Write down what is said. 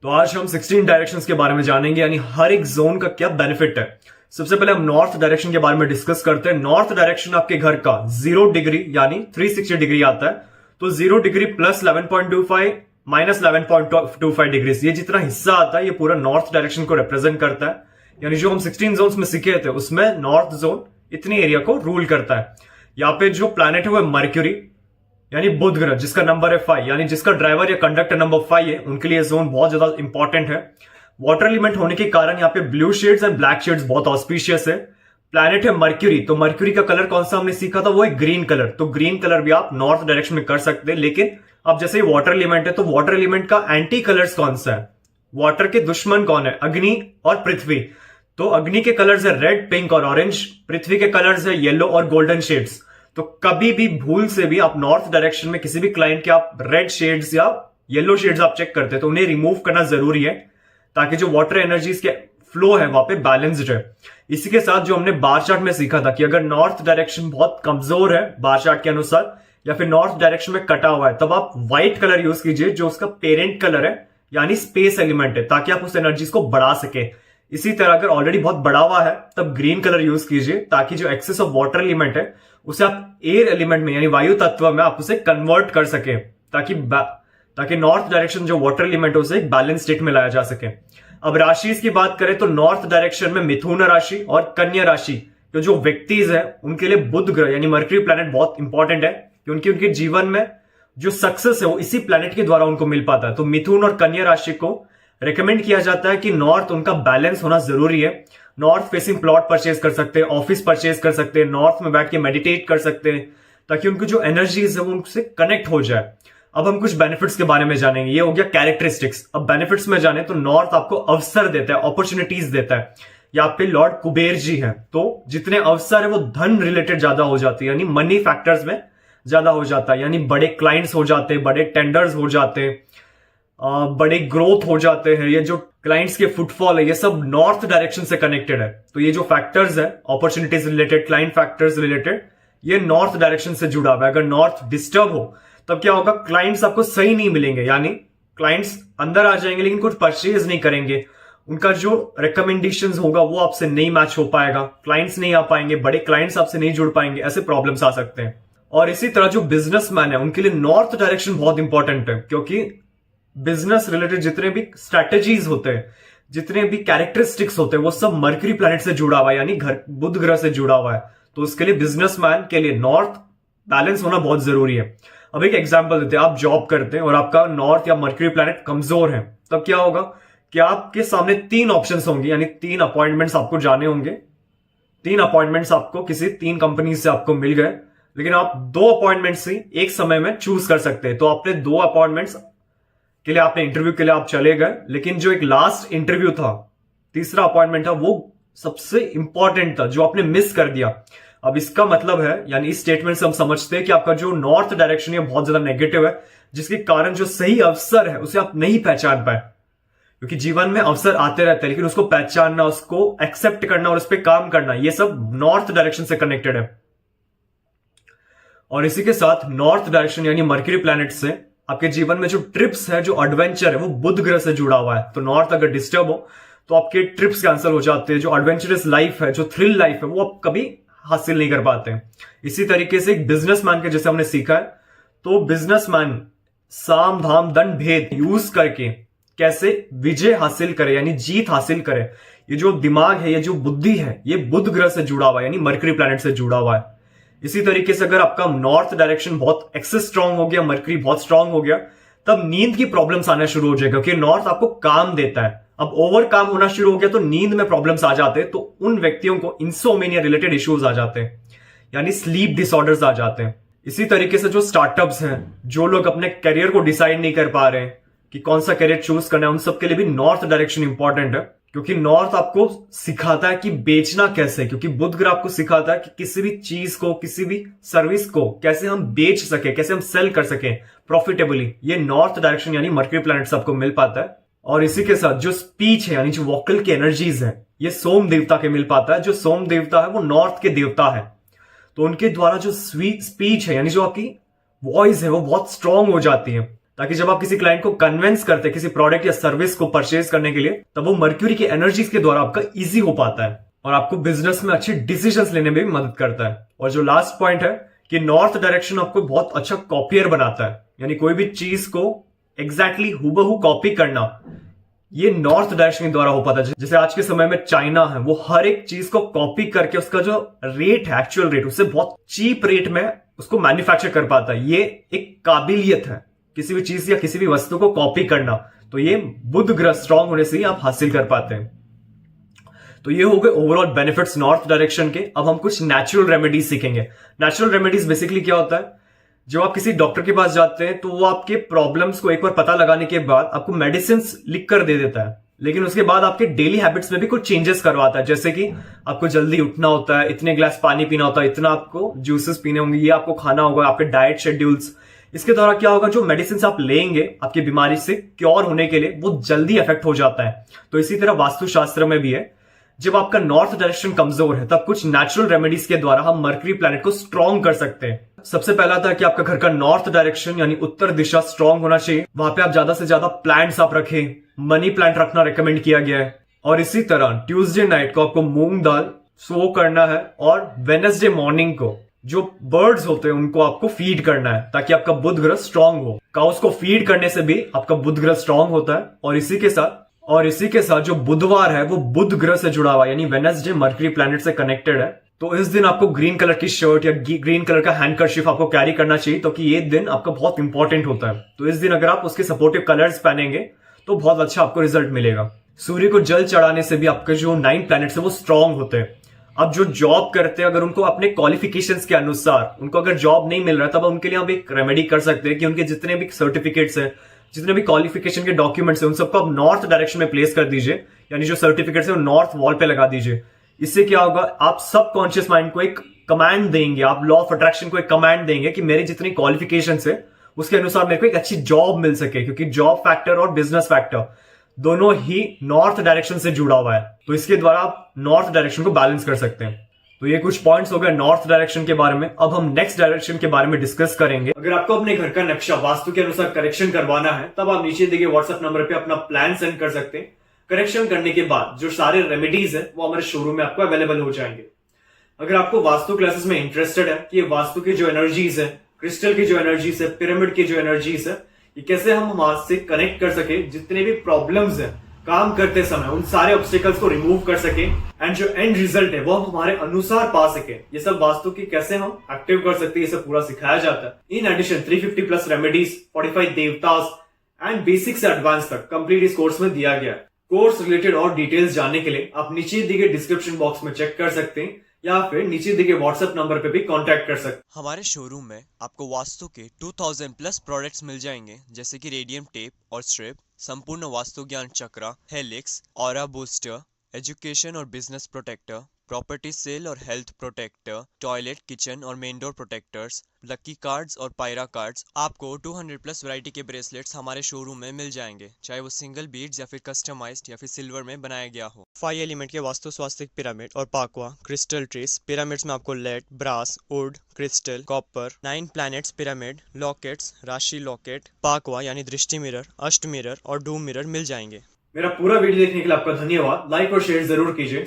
तो आज हम 16 डायरेक्शंस के बारे में जानेंगे, यानी हर एक जोन का क्या बेनिफिट है। सबसे पहले हम नॉर्थ डायरेक्शन के बारे में डिस्कस करते हैं। नॉर्थ डायरेक्शन आपके घर का 0 डिग्री यानी 360 डिग्री आता है। तो 0 डिग्री प्लस 11.25 माइनस 11.25 डिग्री, ये जितना हिस्सा आता है ये पूरा नॉर्थ डायरेक्शन को रिप्रेजेंट करता है। यानी जो हम 16 जोन्स में सीखे थे उसमें नॉर्थ जोन इतनी एरिया को रूल करता है। यहाँ पे जो प्लैनेट है वो मर्क्यूरी यानी बुध ग्रह, जिसका नंबर है 5, यानी जिसका ड्राइवर या कंडक्टर नंबर 5 है, उनके लिए जोन बहुत ज्यादा इंपॉर्टेंट है। वाटर एलिमेंट होने के कारण यहाँ पे blue shades and black shades बहुत ऑस्पिशियस है। प्लैनेट है मर्क्यूरी, तो मर्क्यूरी का कलर कौन सा हमने सीखा था, वो है ग्रीन कलर। तो ग्रीन कलर भी आप नॉर्थ डायरेक्शन में कर सकते हैं। लेकिन अब जैसे वाटर एलिमेंट है तो वाटर एलिमेंट का एंटी कलर्स कौन सा है, वाटर के दुश्मन कौन है, अग्नि और पृथ्वी। तो अग्नि के कलर्स है रेड, पिंक और ऑरेंज, पृथ्वी के कलर्स है येलो और गोल्डन शेड्स। तो कभी भी भूल से भी आप नॉर्थ डायरेक्शन में किसी भी क्लाइंट के आप रेड शेड्स या येलो शेड्स आप चेक करते हैं तो उन्हें रिमूव करना जरूरी है, ताकि जो वाटर एनर्जीज के फ्लो है वहां पे बैलेंस्ड है। इसी के साथ जो हमने बार चार्ट में सीखा था कि अगर नॉर्थ डायरेक्शन बहुत कमजोर है बार चार्ट के अनुसार, या फिर नॉर्थ डायरेक्शन में कटा हुआ है, तब आप व्हाइट कलर यूज कीजिए जो उसका पेरेंट कलर है यानी स्पेस एलिमेंट है, ताकि आप उस एनर्जीज को बढ़ा सके। इसी तरह अगर ऑलरेडी बहुत बड़ा हुआ है तब ग्रीन कलर यूज कीजिए, ताकि जो एक्सेस ऑफ वाटर एलिमेंट है उसे आप एयर एलिमेंट में यानी वायु तत्व में आप उसे कन्वर्ट कर सके, ताकि नॉर्थ डायरेक्शन जो वाटर एलिमेंट है उसे एक बैलेंस स्टेट में लाया जा सके। अब राशि की बात करें तो नॉर्थ डायरेक्शन में मिथुन राशि और कन्या राशि के जो व्यक्तिज है उनके लिए बुध ग्रह यानी मर्क्यूरी प्लैनेट बहुत इंपॉर्टेंट है, क्योंकि उनके जीवन में जो सक्सेस है वो इसी प्लैनेट के द्वारा उनको मिल पाता है। तो मिथुन और कन्या राशि को रेकमेंड किया जाता है कि नॉर्थ उनका बैलेंस होना जरूरी है। नॉर्थ फेसिंग प्लॉट परचेज कर सकते हैं, ऑफिस परचेज कर सकते हैं, नॉर्थ में बैठ के मेडिटेट कर सकते हैं, ताकि उनकी जो एनर्जीज है वो उनसे कनेक्ट हो जाए। अब हम कुछ बेनिफिट्स के बारे में जानेंगे। ये हो गया कैरेक्टरिस्टिक्स। अब बेनिफिट्स में जाने तो नॉर्थ आपको अवसर देता है, अपॉर्चुनिटीज देता है। यहाँ पे लॉर्ड कुबेर जी हैं, तो जितने अवसर है वो धन रिलेटेड ज्यादा हो जाती है, यानी मनी फैक्टर्स में ज्यादा हो जाता है, यानी बड़े क्लाइंट्स हो जाते हैं, बड़े टेंडर्स हो जाते हैं, बड़े ग्रोथ हो जाते हैं। ये जो क्लाइंट्स के फुटफॉल है ये सब नॉर्थ डायरेक्शन से कनेक्टेड है। तो ये जो फैक्टर्स है opportunities related, client factors related, ये नॉर्थ डायरेक्शन से जुड़ा हुआ है। अगर नॉर्थ डिस्टर्ब हो तब क्या होगा, क्लाइंट्स आपको सही नहीं मिलेंगे, यानी क्लाइंट्स अंदर आ जाएंगे लेकिन कुछ परचेज नहीं करेंगे, उनका जो रिकमेंडेशंस होगा वो आपसे नहीं मैच हो पाएगा, क्लाइंट्स नहीं आ पाएंगे, बड़े क्लाइंट्स आपसे नहीं जुड़ पाएंगे, ऐसे प्रॉब्लम्स आ सकते हैं। और इसी तरह जो बिजनेसमैन है उनके लिए नॉर्थ डायरेक्शन बहुत इंपॉर्टेंट है, क्योंकि बिजनेस रिलेटेड जितने भी स्ट्रैटेजीज होते हैं, जितने भी कैरेक्टरिस्टिक्स होते हैं, वो सब मर्क्यूरी प्लैनेट से जुड़ा हुआ है, यानी घर बुध ग्रह से जुड़ा हुआ है। तो उसके लिए बिजनेसमैन के लिए नॉर्थ बैलेंस होना बहुत जरूरी है। अब एक एग्जांपल देते हैं, आप जॉब करते हैं और आपका नॉर्थ या मर्क्यूरी प्लैनेट कमजोर है, तब क्या होगा कि आपके सामने 3 ऑप्शंस होंगे, यानी 3 अपॉइंटमेंट्स आपको जाने होंगे। 3 अपॉइंटमेंट्स आपको किसी 3 कंपनी से आपको मिल गए, लेकिन आप 2 अपॉइंटमेंट्स ही एक समय में चूज कर सकते हैं। तो आपने 2 अपॉइंटमेंट्स के लिए आपने इंटरव्यू के लिए आप चले गए, लेकिन जो एक लास्ट इंटरव्यू था, तीसरा अपॉइंटमेंट था, वो सबसे इंपॉर्टेंट था, जो आपने मिस कर दिया। अब इसका मतलब है, यानी इस स्टेटमेंट से हम समझते हैं कि आपका जो नॉर्थ डायरेक्शन है बहुत ज्यादा नेगेटिव है, जिसके कारण जो सही अवसर है उसे आप नहीं पहचान पाए। क्योंकि जीवन में अवसर आते रहते हैं, लेकिन उसको पहचानना, उसको एक्सेप्ट करना और उस पर काम करना, ये सब नॉर्थ डायरेक्शन से कनेक्टेड है। और इसी के साथ नॉर्थ डायरेक्शन यानी मर्क्यूरी प्लैनेट से आपके जीवन में जो ट्रिप्स है, जो एडवेंचर है, वो बुध ग्रह से जुड़ा हुआ है। तो नॉर्थ अगर डिस्टर्ब हो तो आपके ट्रिप्स कैंसिल हो जाते हैं, जो एडवेंचरस लाइफ है, जो थ्रिल लाइफ है, वो आप कभी हासिल नहीं कर पाते हैं। इसी तरीके से एक बिजनेसमैन के जैसे हमने सीखा है, तो बिजनेसमैन साम धाम दंड भेद यूज करके कैसे विजय हासिल करे, यानी जीत हासिल करे। ये जो दिमाग है, ये जो बुद्धि है, ये बुध ग्रह से जुड़ा हुआ है, यानी मर्क्यूरी प्लैनेट से जुड़ा हुआ है। इसी तरीके से अगर आपका नॉर्थ डायरेक्शन बहुत एक्सेस स्ट्रांग हो गया, मर्क्यूरी बहुत स्ट्रांग हो गया, तब नींद की प्रॉब्लम्स आना शुरू हो जाएगा, क्योंकि नॉर्थ आपको काम देता है। अब ओवर काम होना शुरू हो गया तो नींद में प्रॉब्लम्स आ जाते हैं, तो उन व्यक्तियों को इंसोमेनिया रिलेटेड इश्यूज आ जाते हैं, यानी स्लीप डिसऑर्डर्स आ जाते हैं। इसी तरीके से जो स्टार्टअप्स हैं, जो लोग अपने करियर को डिसाइड नहीं कर पा रहे हैं कि कौन सा करियर चूज करना है, उन सबके लिए भी नॉर्थ डायरेक्शन इंपॉर्टेंट है, क्योंकि नॉर्थ आपको सिखाता है कि बेचना कैसे, क्योंकि बुध ग्रह आपको सिखाता है कि किसी भी चीज को, किसी भी सर्विस को कैसे हम बेच सके, कैसे हम सेल कर सके प्रॉफिटेबली। ये नॉर्थ डायरेक्शन यानी मर्क्यूरी प्लैनेट से आपको मिल पाता है। और इसी के साथ जो स्पीच है, यानी जो वोकल की एनर्जीज है, ये सोम देवता के मिल पाता है। जो सोम देवता है वो नॉर्थ के देवता है, तो उनके द्वारा जो स्पीच है, यानी जो आपकी वॉइस है, वो बहुत स्ट्रांग हो जाती है। ताकि जब आप किसी क्लाइंट को कन्विंस करते हैं किसी प्रोडक्ट या सर्विस को परचेज करने के लिए, तब वो मर्क्यूरी की एनर्जीज के द्वारा आपका इजी हो पाता है और आपको बिजनेस में अच्छे डिसीजंस लेने में भी मदद करता है। और जो लास्ट पॉइंट है कि नॉर्थ डायरेक्शन आपको बहुत अच्छा कॉपियर बनाता है, यानी कोई भी चीज को एग्जैक्टली हूबहू कॉपी करना ये नॉर्थ डायरेक्शन के द्वारा हो पाता है। जैसे आज के समय में चाइना है, वो हर एक चीज को कॉपी करके उसका जो रेट है, एक्चुअल रेट, उससे बहुत चीप रेट में उसको मैन्युफैक्चर कर पाता है। ये एक काबिलियत है किसी भी चीज या किसी भी वस्तु को कॉपी करना, तो ये बुध ग्रह स्ट्रांग होने से ही आप हासिल कर पाते हैं। तो ये हो गए ओवरऑल बेनिफिट्स नॉर्थ डायरेक्शन के। अब हम कुछ नेचुरल रेमेडीज सीखेंगे। नेचुरल रेमेडीज बेसिकली क्या होता है, जब आप किसी डॉक्टर के पास जाते हैं तो वो आपके प्रॉब्लम्स को एक बार पता लगाने के बाद आपको मेडिसिन लिख कर दे देता है, लेकिन उसके बाद आपके डेली हैबिट्स में भी कुछ चेंजेस करवाता है। जैसे कि आपको जल्दी उठना होता है, इतने ग्लास पानी पीना होता है, इतना आपको जूसेस पीने होंगे, ये आपको खाना होगा, आपके डाइट शेड्यूल्स। इसके द्वारा क्या होगा, जो मेडिसिन आप लेंगे आपकी बीमारी से क्योर होने के लिए, वो जल्दी इफेक्ट हो जाता है। तो इसी तरह वास्तुशास्त्र में भी है, जब आपका नॉर्थ डायरेक्शन कमजोर है तब कुछ नेचुरल रेमेडीज के द्वारा हम मर्करी प्लैनेट को स्ट्रॉन्ग कर सकते हैं। सबसे पहला था कि आपका घर का नॉर्थ डायरेक्शन यानी उत्तर दिशा स्ट्रॉन्ग होना चाहिए। वहां पे आप ज्यादा से ज्यादा प्लांट्स आप रखें, मनी प्लांट रखना रिकमेंड किया गया है। और इसी तरह ट्यूसडे नाइट को आपको मूंग दाल सो करना है और वेडनेसडे मॉर्निंग को जो बर्ड्स होते हैं उनको आपको फीड करना है, ताकि आपका बुध ग्रह स्ट्रांग हो। काउस को फीड करने से भी आपका बुध ग्रह स्ट्रांग होता है। और इसी के साथ जो बुधवार है वो बुध ग्रह से जुड़ा हुआ, यानी वेडनेसडे मर्करी प्लैनेट से कनेक्टेड है। तो इस दिन आपको ग्रीन कलर की शर्ट या ग्रीन कलर का हैंडकरशिफ आपको कैरी करना चाहिए, क्योंकि ये दिन आपका बहुत इंपॉर्टेंट होता है। तो इस दिन अगर आप उसके सपोर्टिव कलर्स पहनेंगे तो बहुत अच्छा आपको रिजल्ट मिलेगा। सूर्य को जल चढ़ाने से भी आपके जो 9 प्लैनेट्स है वो स्ट्रांग होते हैं। अब जो जॉब करते हैं, अगर उनको अपने क्वालिफिकेशंस के अनुसार उनको अगर जॉब नहीं मिल रहा, तब उनके लिए आप एक रेमेडी कर सकते हैं कि उनके जितने भी सर्टिफिकेट्स हैं, जितने भी क्वालिफिकेशन के डॉक्यूमेंट्स हैं, उन सबको आप नॉर्थ डायरेक्शन में प्लेस कर दीजिए, यानी जो सर्टिफिकेट्स है वो नॉर्थ वॉल पे लगा दीजिए। इससे क्या होगा, आप सबकॉन्शियस माइंड को एक कमांड देंगे, आप लॉ ऑफ अट्रैक्शन को एक कमांड देंगे कि मेरी जितनी क्वालिफिकेशंस है उसके अनुसार मेरे को एक अच्छी जॉब मिल सके, क्योंकि जॉब फैक्टर और बिजनेस फैक्टर दोनों ही नॉर्थ डायरेक्शन से जुड़ा हुआ है। तो इसके द्वारा आप नॉर्थ डायरेक्शन को बैलेंस कर सकते हैं। तो ये कुछ पॉइंट्स हो गए नॉर्थ डायरेक्शन के बारे में। अब हम नेक्स्ट डायरेक्शन के बारे में डिस्कस करेंगे। अगर आपको अपने घर का नक्शा वास्तु के अनुसार करेक्शन करवाना है, तब आप नीचे दिए व्हाट्सएप नंबर पे अपना प्लान सेंड कर सकते हैं। करेक्शन करने के बाद जो सारे रेमेडीज है वो हमारे शोरूम में आपको अवेलेबल हो जाएंगे। अगर आपको वास्तु क्लासेस में इंटरेस्टेड है कि ये वास्तु की जो एनर्जीज है, क्रिस्टल की जो एनर्जीज है, पिरामिड की जो एनर्जीज है, ये कैसे हम हाथ से कनेक्ट कर सके, जितने भी प्रॉब्लम्स है काम करते समय उन सारे ऑब्स्टिकल्स को रिमूव कर सके, एंड जो एंड रिजल्ट है वो हम हमारे अनुसार पा सके, ये सब वास्तु की कैसे हम एक्टिव कर सकते हैं, ये सब पूरा सिखाया जाता है। इन एडिशन 350 प्लस रेमेडीज, 45 देवतास एंड बेसिक से एडवांस तक कंप्लीट इस कोर्स में दिया गया है। कोर्स रिलेटेड और डिटेल्स जानने के लिए आप नीचे दिए गए डिस्क्रिप्शन बॉक्स में चेक कर सकते हैं, या फिर नीचे दिए गए व्हाट्सएप नंबर पे भी कांटेक्ट कर सकते हैं। हमारे शोरूम में आपको वास्तु के 2000 प्लस प्रोडक्ट्स मिल जाएंगे, जैसे कि रेडियम टेप और स्ट्रिप, संपूर्ण वास्तु ज्ञान चक्रा, हेलिक्स, ऑरा बूस्टर, एजुकेशन और बिजनेस प्रोटेक्टर, प्रॉपर्टी सेल और हेल्थ प्रोटेक्टर, टॉयलेट, किचन और main door protectors, lucky cards और पायरा कार्ड्स। आपको 200 प्लस वैरायटी के ब्रेसलेट्स हमारे शोरूम में मिल जाएंगे, चाहे वो सिंगल बीड्स या फिर कस्टमाइज्ड या फिर सिल्वर में बनाया गया हो। 5 एलिमेंट के वास्तु स्वास्तिक पिरामिड और पाकवा क्रिस्टल ट्रीज। पिरामिड्स में आपको lead, brass, wood, crystal, copper, 9 planets pyramid, lockets, राशि लॉकेट, पाकवा यानी दृष्टि मिरर, अष्ट मिरर और डूम मिरर मिल जाएंगे। मेरा पूरा वीडियो देखने के लिए आपका धन्यवाद। लाइक और शेयर जरूर कीजिए।